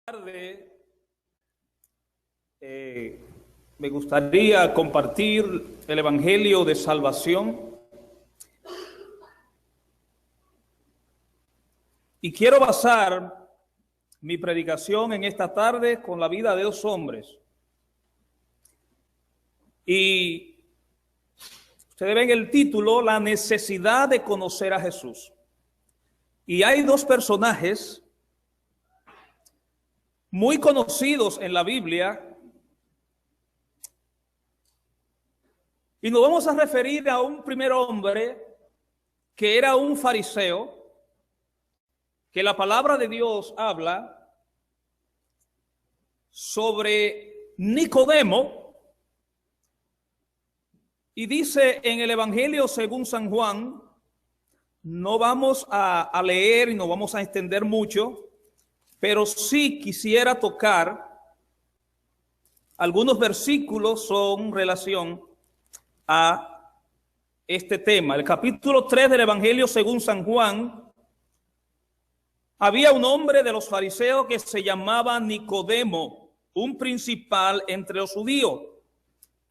Tarde, me gustaría compartir el Evangelio de Salvación y quiero basar mi predicación en esta tarde con la vida de dos hombres. Y ustedes ven el título, la necesidad de conocer a Jesús. Y hay dos personajes muy conocidos en la Biblia, y nos vamos a referir a un primer hombre que era un fariseo, que la palabra de Dios habla sobre Nicodemo, y dice en el Evangelio según San Juan, no vamos a leer y no vamos a extender mucho, pero sí quisiera tocar algunos versículos con relación a este tema. El capítulo 3 del Evangelio según San Juan, había un hombre de los fariseos que se llamaba Nicodemo, un principal entre los judíos.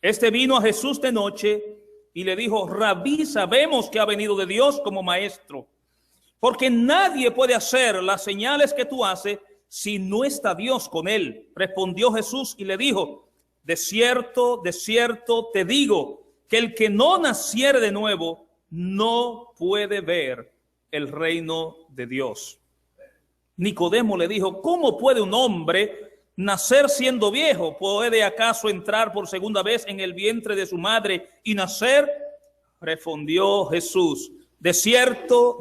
Este vino a Jesús de noche y le dijo: Rabí, sabemos que ha venido de Dios como maestro, porque nadie puede hacer las señales que tú haces si no está Dios con él. Respondió Jesús y le dijo: de cierto te digo, que el que no naciere de nuevo no puede ver el reino de Dios. Nicodemo le dijo: ¿cómo puede un hombre nacer siendo viejo? ¿Puede acaso entrar por segunda vez en el vientre de su madre y nacer? Respondió Jesús: de cierto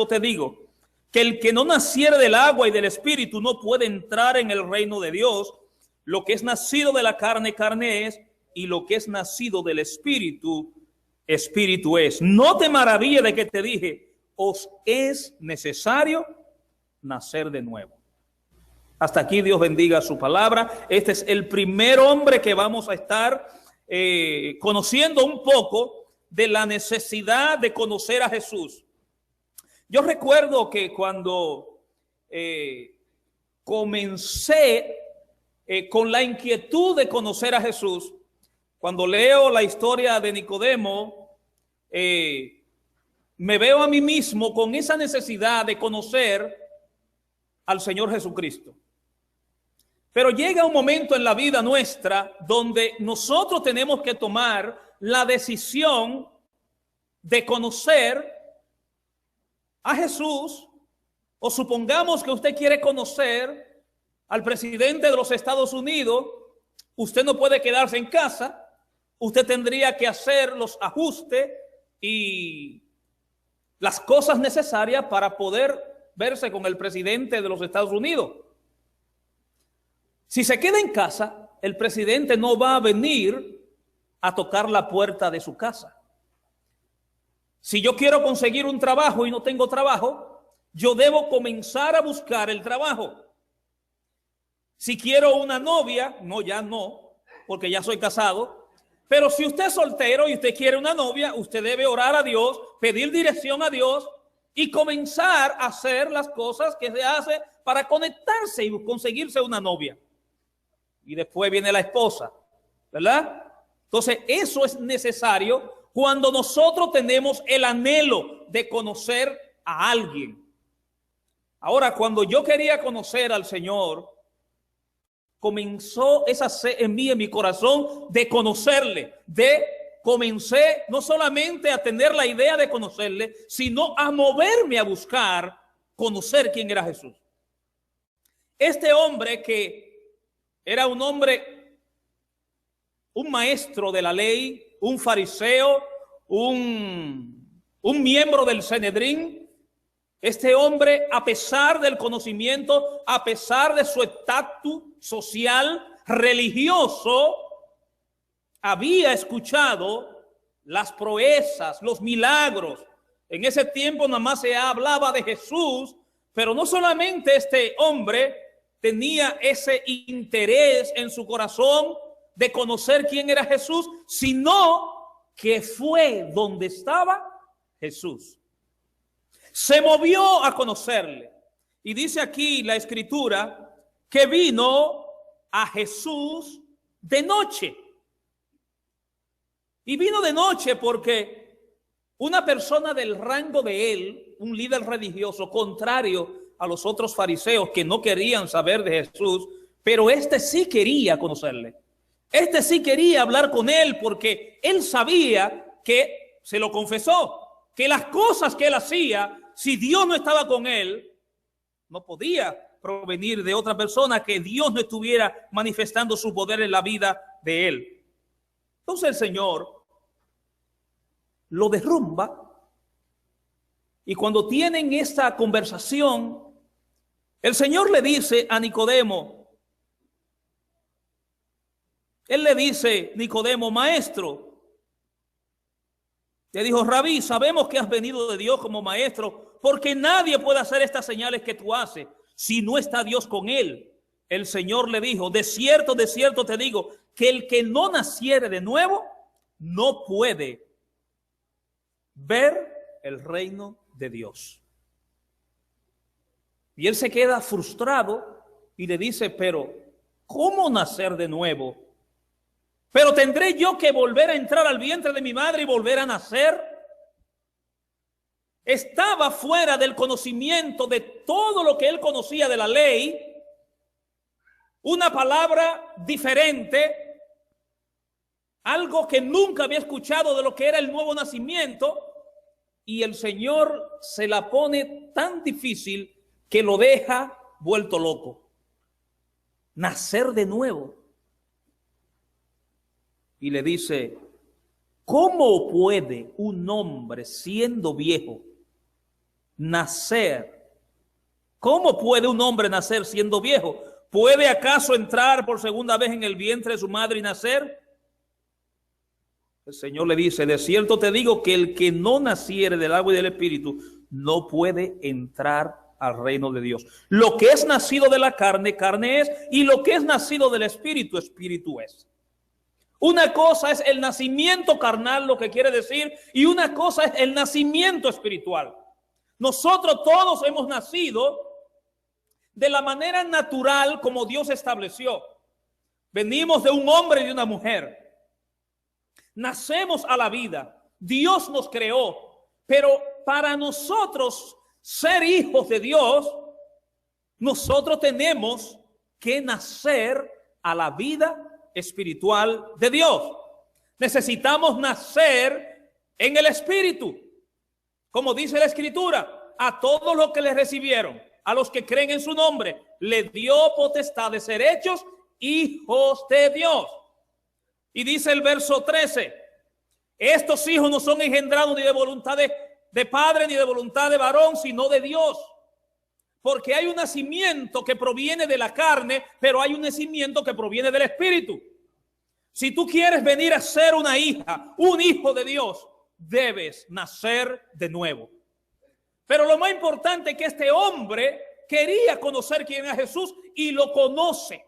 te digo, que el que no naciere del agua y del espíritu no puede entrar en el reino de Dios. Lo que es nacido de la carne, carne es, y lo que es nacido del espíritu, espíritu es. No te maravilles de que te dije, os es necesario nacer de nuevo. Hasta aquí Dios bendiga su palabra. Este es el primer hombre que vamos a estar conociendo un poco de la necesidad de conocer a Jesús. Yo recuerdo que cuando comencé con la inquietud de conocer a Jesús, cuando leo la historia de Nicodemo, me veo a mí mismo con esa necesidad de conocer al Señor Jesucristo. Pero llega un momento en la vida nuestra donde nosotros tenemos que tomar la decisión de conocer a Jesús, o supongamos que usted quiere conocer al presidente de los Estados Unidos. Usted no puede quedarse en casa, usted tendría que hacer los ajustes y las cosas necesarias para poder verse con el presidente de los Estados Unidos. Si se queda en casa, el presidente no va a venir a tocar la puerta de su casa. Si yo quiero conseguir un trabajo y no tengo trabajo, yo debo comenzar a buscar el trabajo. Si quiero una novia, no, porque ya soy casado. Pero si usted es soltero y usted quiere una novia, usted debe orar a Dios, pedir dirección a Dios y comenzar a hacer las cosas que se hace para conectarse y conseguirse una novia. Y después viene la esposa, ¿verdad? Entonces eso es necesario cuando nosotros tenemos el anhelo de conocer a alguien. Ahora, cuando yo quería conocer al Señor, comenzó esa sed en mí, en mi corazón, de conocerle. Comencé no solamente a tener la idea de conocerle, sino a moverme a buscar conocer quién era Jesús. Este hombre que era un hombre, un maestro de la ley, un fariseo, un miembro del Sanedrín. Este hombre, a pesar del conocimiento, a pesar de su estatus social, religioso, había escuchado las proezas, los milagros. En ese tiempo nada más se hablaba de Jesús, pero no solamente este hombre tenía ese interés en su corazón de conocer quién era Jesús, sino que fue donde estaba Jesús. Se movió a conocerle. Y dice aquí la escritura que vino a Jesús de noche. Y vino de noche porque una persona del rango de él, un líder religioso, contrario a los otros fariseos que no querían saber de Jesús, pero este sí quería conocerle. Este sí quería hablar con él porque él sabía que, se lo confesó, que las cosas que él hacía, si Dios no estaba con él, no podía provenir de otra persona, que Dios no estuviera manifestando su poder en la vida de él. Entonces el Señor lo derrumba, y cuando tienen esta conversación, el Señor le dice a Nicodemo, él le dice, Nicodemo, maestro, le dijo, Rabí, sabemos que has venido de Dios como maestro, porque nadie puede hacer estas señales que tú haces si no está Dios con él. El Señor le dijo, de cierto te digo, que el que no naciere de nuevo no puede ver el reino de Dios. Y él se queda frustrado y le dice, pero ¿cómo nacer de nuevo? ¿Pero tendré yo que volver a entrar al vientre de mi madre y volver a nacer? Estaba fuera del conocimiento de todo lo que él conocía de la ley, una palabra diferente, algo que nunca había escuchado de lo que era el nuevo nacimiento, y el Señor se la pone tan difícil que lo deja vuelto loco. Nacer de nuevo. Y le dice, ¿cómo puede un hombre siendo viejo nacer? ¿Cómo puede un hombre nacer siendo viejo? ¿Puede acaso entrar por segunda vez en el vientre de su madre y nacer? El Señor le dice, de cierto te digo que el que no naciere del agua y del Espíritu no puede entrar al reino de Dios. Lo que es nacido de la carne, carne es, y lo que es nacido del Espíritu, Espíritu es. Una cosa es el nacimiento carnal, lo que quiere decir, y una cosa es el nacimiento espiritual. Nosotros todos hemos nacido de la manera natural como Dios estableció. Venimos de un hombre y de una mujer. Nacemos a la vida. Dios nos creó, pero para nosotros ser hijos de Dios, nosotros tenemos que nacer a la vida espiritual de Dios. Necesitamos nacer en el Espíritu, como dice la Escritura, a todos los que le recibieron, a los que creen en su nombre, le dio potestad de ser hechos hijos de Dios. Y dice el verso 13, estos hijos no son engendrados ni de voluntad de padre ni de voluntad de varón, sino de Dios. Porque hay un nacimiento que proviene de la carne, pero hay un nacimiento que proviene del Espíritu. Si tú quieres venir a ser una hija, un hijo de Dios, debes nacer de nuevo. Pero lo más importante es que este hombre quería conocer quién es Jesús y lo conoce.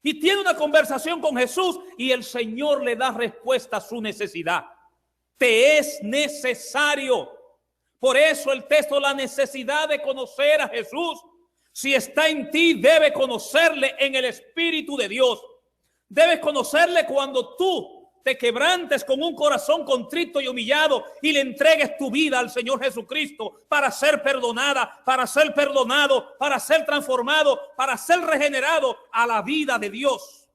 Y tiene una conversación con Jesús y el Señor le da respuesta a su necesidad. Te es necesario. Por eso el texto, la necesidad de conocer a Jesús. Si está en ti, debe conocerle en el Espíritu de Dios. Debes conocerle cuando tú te quebrantes con un corazón contrito y humillado y le entregues tu vida al Señor Jesucristo para ser perdonada, para ser perdonado, para ser transformado, para ser regenerado a la vida de Dios.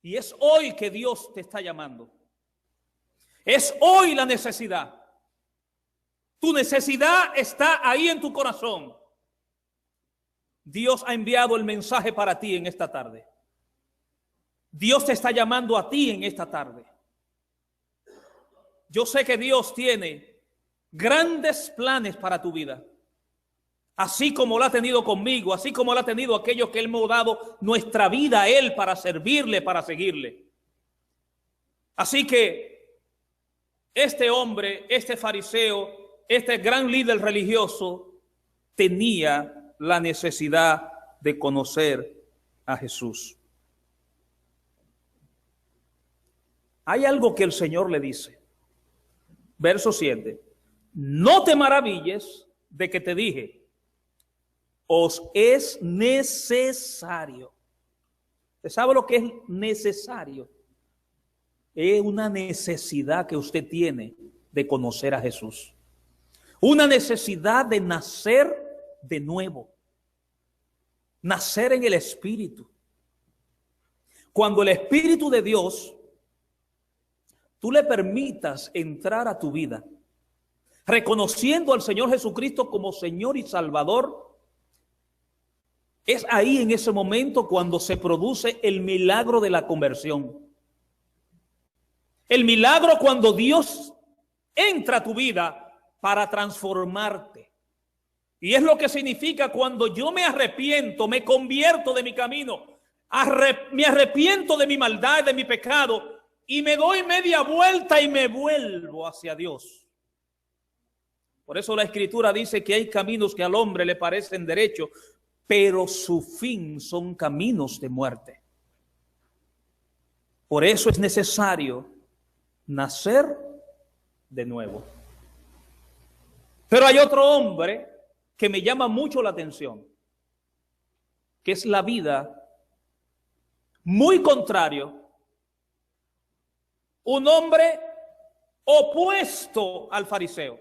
Y es hoy que Dios te está llamando. Es hoy la necesidad. Tu necesidad está ahí en tu corazón. Dios ha enviado el mensaje para ti en esta tarde. Dios te está llamando a ti en esta tarde. Yo sé que Dios tiene grandes planes para tu vida. Así como lo ha tenido conmigo, así como lo ha tenido aquellos que Él me ha dado nuestra vida a Él para servirle, para seguirle. Así que este hombre, este fariseo, este gran líder religioso tenía la necesidad de conocer a Jesús. Hay algo que el Señor le dice. Verso 7. No te maravilles de que te dije, os es necesario. ¿Usted sabe lo que es necesario? Es una necesidad que usted tiene de conocer a Jesús. Una necesidad de nacer de nuevo. Nacer en el Espíritu. Cuando el Espíritu de Dios, tú le permitas entrar a tu vida, reconociendo al Señor Jesucristo como Señor y Salvador, es ahí en ese momento cuando se produce el milagro de la conversión. El milagro cuando Dios entra a tu vida para transformarte. Y es lo que significa cuando yo me arrepiento, me convierto de mi camino, me arrepiento de mi maldad, de mi pecado, y me doy media vuelta y me vuelvo hacia Dios. Por eso la Escritura dice que hay caminos que al hombre le parecen derechos, pero su fin son caminos de muerte. Por eso es necesario nacer de nuevo. Pero hay otro hombre que me llama mucho la atención, que es la vida muy contrario, un hombre opuesto al fariseo,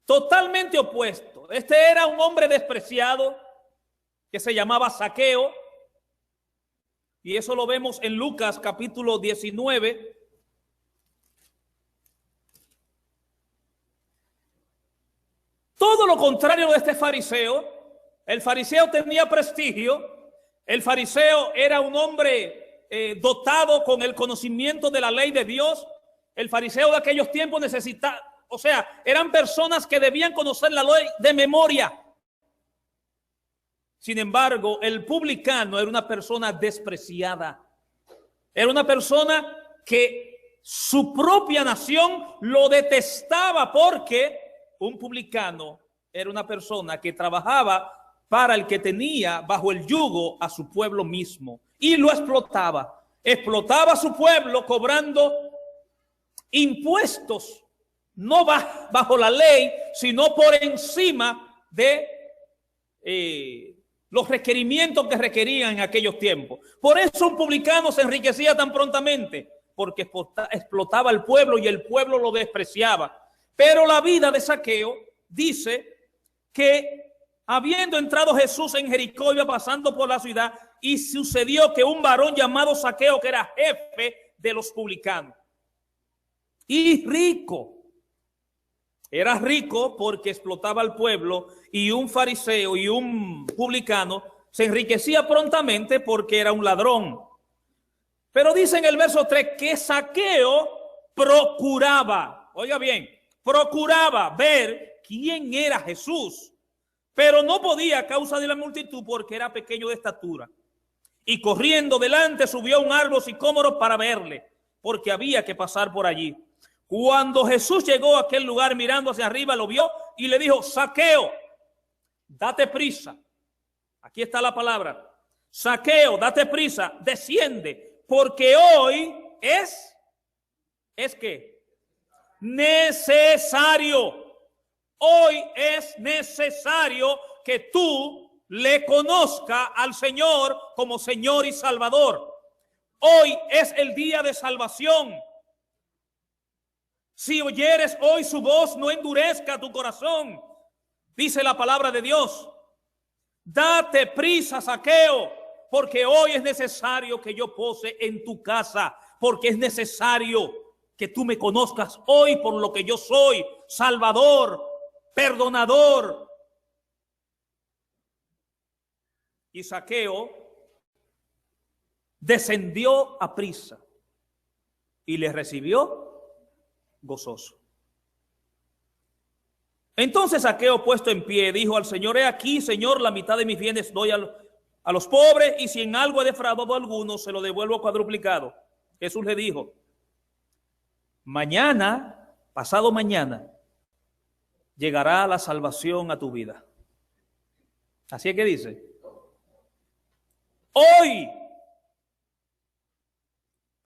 totalmente opuesto. Este era un hombre despreciado que se llamaba Zaqueo, y eso lo vemos en Lucas capítulo 19. Todo lo contrario de este fariseo. El fariseo tenía prestigio. El fariseo era un hombre dotado con el conocimiento de la ley de Dios. El fariseo de aquellos tiempos necesitaba, o sea, eran personas que debían conocer la ley de memoria. Sin embargo, el publicano era una persona despreciada. Era una persona que su propia nación lo detestaba, porque un publicano era una persona que trabajaba para el que tenía bajo el yugo a su pueblo mismo y lo explotaba. Explotaba a su pueblo cobrando impuestos, no bajo la ley, sino por encima de los requerimientos que requerían en aquellos tiempos. Por eso un publicano se enriquecía tan prontamente, porque explotaba al pueblo y el pueblo lo despreciaba. Pero la vida de Zaqueo dice que habiendo entrado Jesús en Jericó, iba pasando por la ciudad, y sucedió que un varón llamado Zaqueo, que era jefe de los publicanos y rico, era rico porque explotaba al pueblo, y un fariseo y un publicano se enriquecía prontamente porque era un ladrón. Pero dice en el verso 3 que Zaqueo procuraba, oiga bien, procuraba ver quién era Jesús, pero no podía a causa de la multitud porque era pequeño de estatura. Y corriendo delante subió a un árbol sicómoro para verle, porque había que pasar por allí. Cuando Jesús llegó a aquel lugar, mirando hacia arriba, lo vio y le dijo: Zaqueo, date prisa. Aquí está la palabra. Zaqueo, date prisa, desciende, porque hoy es que necesario. Hoy es necesario que tú le conozcas al Señor como Señor y Salvador. Hoy es el día de salvación. Si oyeres hoy su voz, no endurezca tu corazón, dice la palabra de Dios. Date prisa, Zaqueo, porque hoy es necesario que yo pose en tu casa, porque es necesario que tú me conozcas hoy por lo que yo soy: Salvador, perdonador. Y Zaqueo descendió a prisa y le recibió gozoso. Entonces Zaqueo, puesto en pie, dijo al Señor: he aquí, Señor, la mitad de mis bienes doy a los pobres, y si en algo he defraudado a alguno, se lo devuelvo cuadruplicado. Jesús le dijo: mañana, pasado mañana, llegará la salvación a tu vida. Así es que dice, hoy.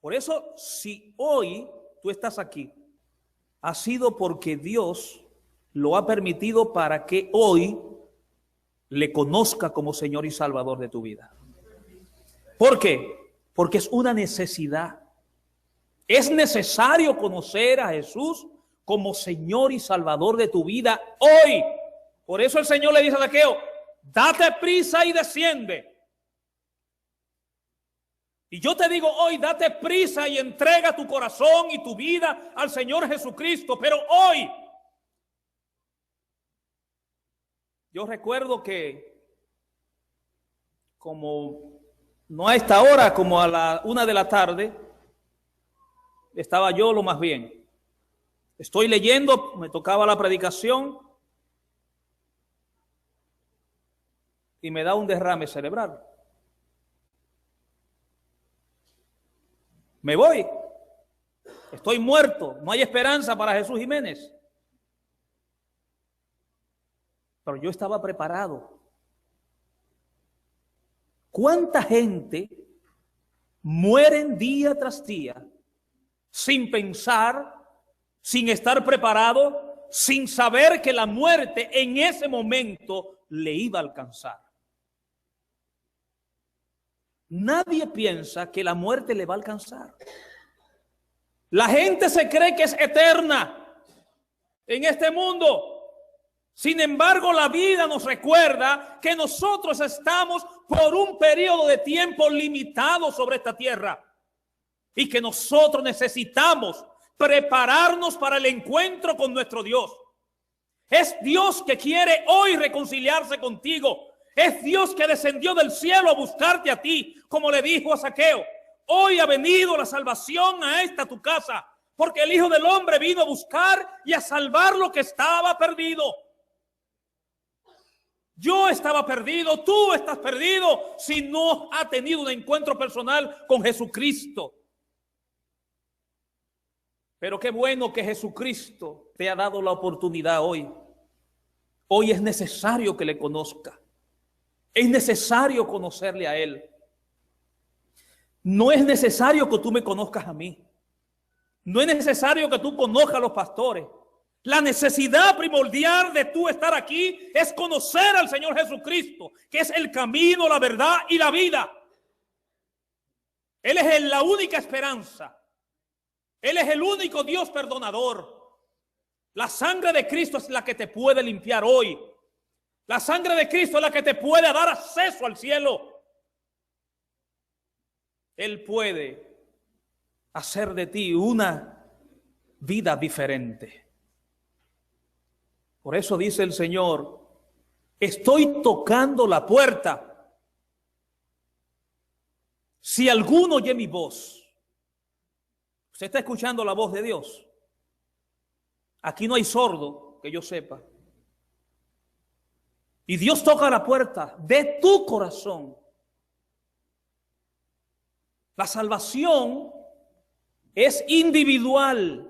Por eso, si hoy tú estás aquí, ha sido porque Dios lo ha permitido para que hoy le conozca como Señor y Salvador de tu vida. ¿Por qué? Porque es una necesidad. Es necesario conocer a Jesús como Señor y Salvador de tu vida hoy. Por eso el Señor le dice a Zaqueo, date prisa y desciende. Y yo te digo hoy, date prisa y entrega tu corazón y tu vida al Señor Jesucristo. Pero hoy, yo recuerdo que como no a esta hora, como a la 1 de la tarde, estaba yo lo más bien. Estoy leyendo, me tocaba la predicación y me da un derrame cerebral. Me voy. Estoy muerto. No hay esperanza para Jesús Jiménez. Pero yo estaba preparado. ¿Cuánta gente mueren día tras día sin pensar, sin estar preparado, sin saber que la muerte en ese momento le iba a alcanzar? Nadie piensa que la muerte le va a alcanzar. La gente se cree que es eterna en este mundo. Sin embargo, la vida nos recuerda que nosotros estamos por un periodo de tiempo limitado sobre esta tierra y que nosotros necesitamos prepararnos para el encuentro con nuestro Dios. Es Dios que quiere hoy reconciliarse contigo. Es Dios que descendió del cielo a buscarte a ti, como le dijo a Zaqueo. Hoy ha venido la salvación a esta tu casa, porque el Hijo del Hombre vino a buscar y a salvar lo que estaba perdido. Yo estaba perdido, tú estás perdido si no has tenido un encuentro personal con Jesucristo. Pero qué bueno que Jesucristo te ha dado la oportunidad hoy. Hoy es necesario que le conozca. Es necesario conocerle a Él. No es necesario que tú me conozcas a mí. No es necesario que tú conozcas a los pastores. La necesidad primordial de tú estar aquí es conocer al Señor Jesucristo, que es el camino, la verdad y la vida. Él es la única esperanza. Él es el único Dios perdonador. La sangre de Cristo es la que te puede limpiar hoy. La sangre de Cristo es la que te puede dar acceso al cielo. Él puede hacer de ti una vida diferente. Por eso dice el Señor, estoy tocando la puerta. Si alguno oye mi voz, usted está escuchando la voz de Dios. Aquí no hay sordo, que yo sepa. Y Dios toca la puerta de tu corazón. La salvación es individual.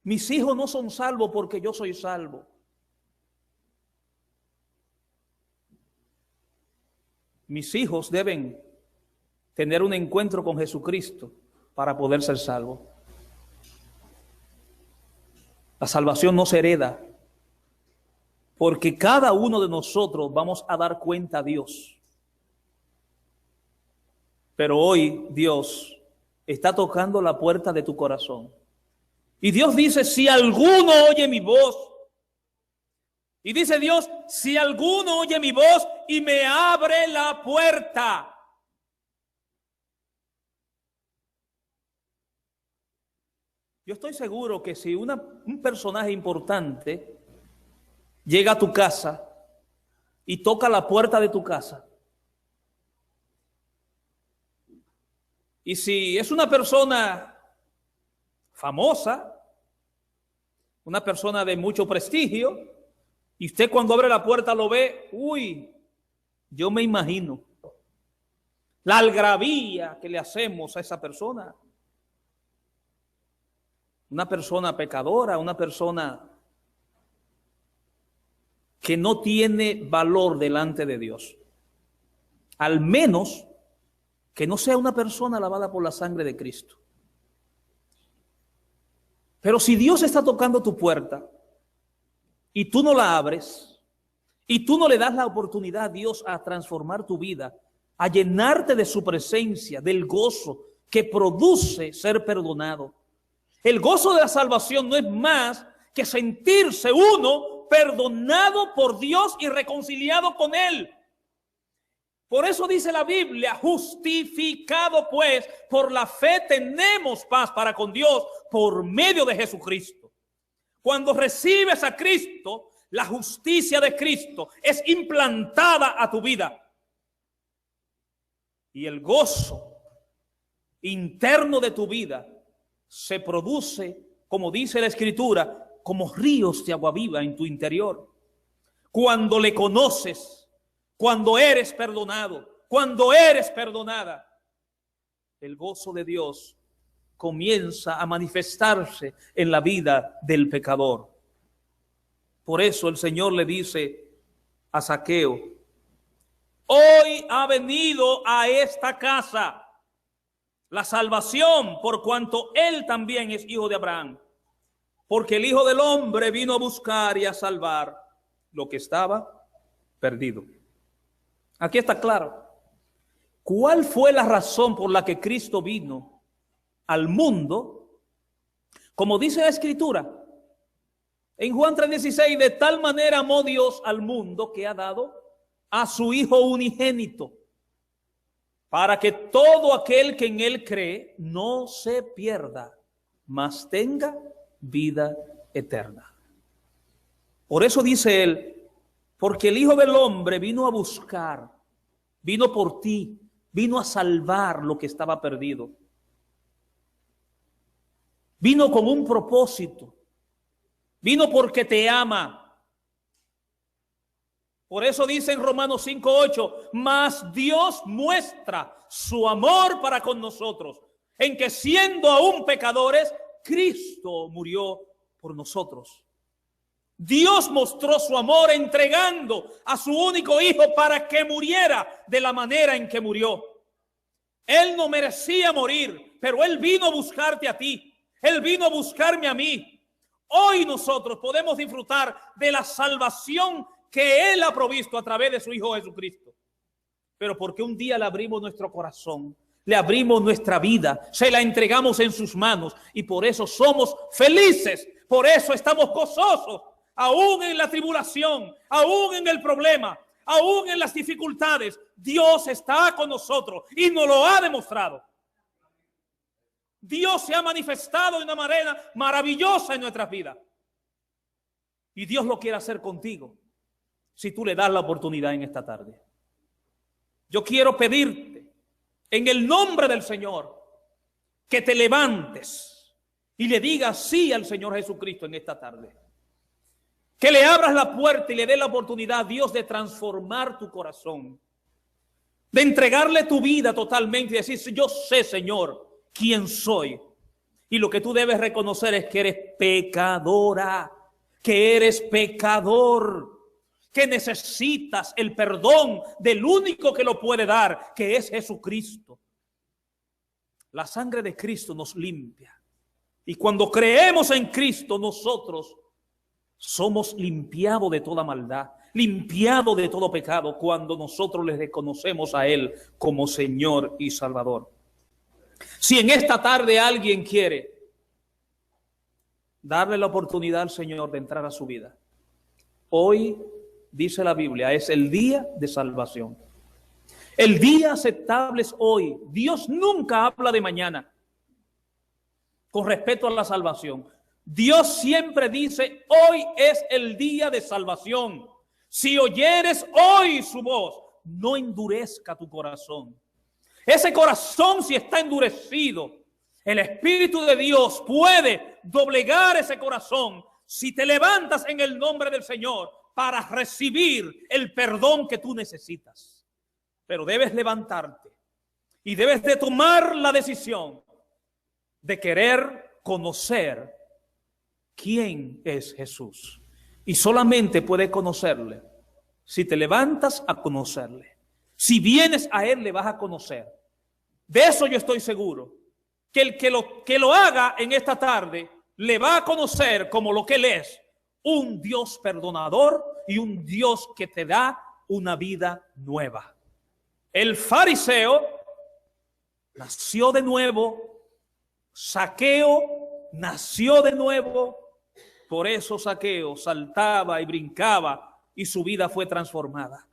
Mis hijos no son salvos porque yo soy salvo. Mis hijos deben tener un encuentro con Jesucristo para poder ser salvos. La salvación no se hereda, porque cada uno de nosotros vamos a dar cuenta a Dios. Pero hoy Dios está tocando la puerta de tu corazón. Y Dios dice, si alguno oye mi voz. Y dice Dios, si alguno oye mi voz y me abre la puerta. Yo estoy seguro que si un personaje importante llega a tu casa y toca la puerta de tu casa, y si es una persona famosa, una persona de mucho prestigio, y usted cuando abre la puerta lo ve, yo me imagino la algarabía que le hacemos a esa persona. Una persona pecadora, una persona que no tiene valor delante de Dios. Al menos que no sea una persona lavada por la sangre de Cristo. Pero si Dios está tocando tu puerta y tú no la abres, y tú no le das la oportunidad a Dios a transformar tu vida, a llenarte de su presencia, del gozo que produce ser perdonado. El gozo de la salvación no es más que sentirse uno perdonado por Dios y reconciliado con Él. Por eso dice la Biblia, justificado pues por la fe tenemos paz para con Dios por medio de Jesucristo. Cuando recibes a Cristo, la justicia de Cristo es implantada a tu vida. Y el gozo interno de tu vida se produce, como dice la Escritura, como ríos de agua viva en tu interior. Cuando le conoces, cuando eres perdonado, cuando eres perdonada, el gozo de Dios comienza a manifestarse en la vida del pecador. Por eso el Señor le dice a Zaqueo: hoy ha venido a esta casa la salvación, por cuanto él también es hijo de Abraham. Porque el Hijo del Hombre vino a buscar y a salvar lo que estaba perdido. Aquí está claro. ¿Cuál fue la razón por la que Cristo vino al mundo? Como dice la Escritura, en Juan 3:16, de tal manera amó Dios al mundo que ha dado a su Hijo unigénito, para que todo aquel que en Él cree no se pierda, mas tenga vida eterna. Por eso dice él, porque el Hijo del Hombre vino a buscar, vino por ti, vino a salvar lo que estaba perdido. Vino con un propósito, vino porque te ama. Por eso dice en Romanos 5:8, mas Dios muestra su amor para con nosotros, en que siendo aún pecadores, Cristo murió por nosotros. Dios mostró su amor entregando a su único Hijo para que muriera de la manera en que murió. Él no merecía morir, pero Él vino a buscarte a ti. Él vino a buscarme a mí. Hoy nosotros podemos disfrutar de la salvación que Él ha provisto a través de su Hijo Jesucristo. Pero porque un día le abrimos nuestro corazón, le abrimos nuestra vida, se la entregamos en sus manos y por eso somos felices, por eso estamos gozosos, aún en la tribulación, aún en el problema, aún en las dificultades. Dios está con nosotros y nos lo ha demostrado. Dios se ha manifestado de una manera maravillosa en nuestras vidas y Dios lo quiere hacer contigo si tú le das la oportunidad en esta tarde. Yo quiero pedirte en el nombre del Señor que te levantes y le digas sí al Señor Jesucristo en esta tarde. Que le abras la puerta y le des la oportunidad a Dios de transformar tu corazón, de entregarle tu vida totalmente y decir: yo sé, Señor, quién soy. Y lo que tú debes reconocer es que eres pecadora, que eres pecador, que necesitas el perdón del único que lo puede dar, que es Jesucristo. La sangre de Cristo nos limpia. Y cuando creemos en Cristo, nosotros somos limpiados de toda maldad, limpiados de todo pecado, cuando nosotros le reconocemos a Él como Señor y Salvador. Si en esta tarde alguien quiere darle la oportunidad al Señor de entrar a su vida, hoy, dice la Biblia, es el día de salvación. El día aceptable es hoy. Dios nunca habla de mañana con respecto a la salvación. Dios siempre dice: hoy es el día de salvación. Si oyeres hoy su voz, no endurezca tu corazón. Ese corazón, si está endurecido, el Espíritu de Dios puede doblegar ese corazón si te levantas en el nombre del Señor para recibir el perdón que tú necesitas. Pero debes levantarte y debes de tomar la decisión de querer conocer quién es Jesús. Y solamente puedes conocerle si te levantas a conocerle. Si vienes a Él, le vas a conocer. De eso yo estoy seguro, que el que lo haga en esta tarde le va a conocer como lo que Él es: un Dios perdonador y un Dios que te da una vida nueva. El fariseo nació de nuevo, Zaqueo nació de nuevo, por eso Zaqueo saltaba y brincaba y su vida fue transformada,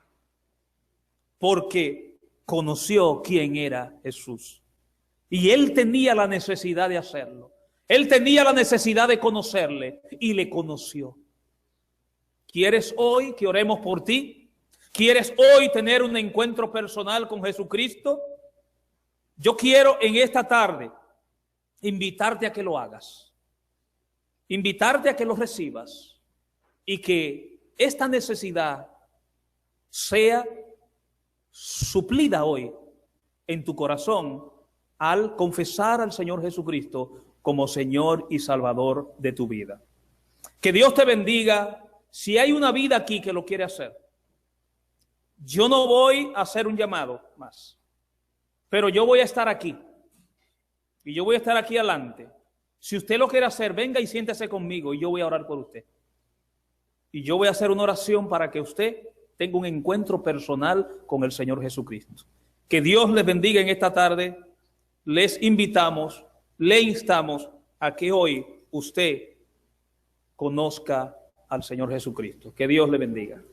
porque conoció quién era Jesús. Y él tenía la necesidad de hacerlo. Él tenía la necesidad de conocerle y le conoció. ¿Quieres hoy que oremos por ti? ¿Quieres hoy tener un encuentro personal con Jesucristo? Yo quiero en esta tarde invitarte a que lo hagas. Invitarte a que lo recibas y que esta necesidad sea suplida hoy en tu corazón al confesar al Señor Jesucristo como Señor y Salvador de tu vida. Que Dios te bendiga. Si hay una vida aquí que lo quiere hacer, yo no voy a hacer un llamado más, pero yo voy a estar aquí y yo voy a estar aquí adelante. Si usted lo quiere hacer, venga y siéntese conmigo y yo voy a orar por usted. Y yo voy a hacer una oración para que usted tenga un encuentro personal con el Señor Jesucristo. Que Dios les bendiga en esta tarde. Les invitamos, le instamos a que hoy usted conozca al Señor Jesucristo. Que Dios le bendiga.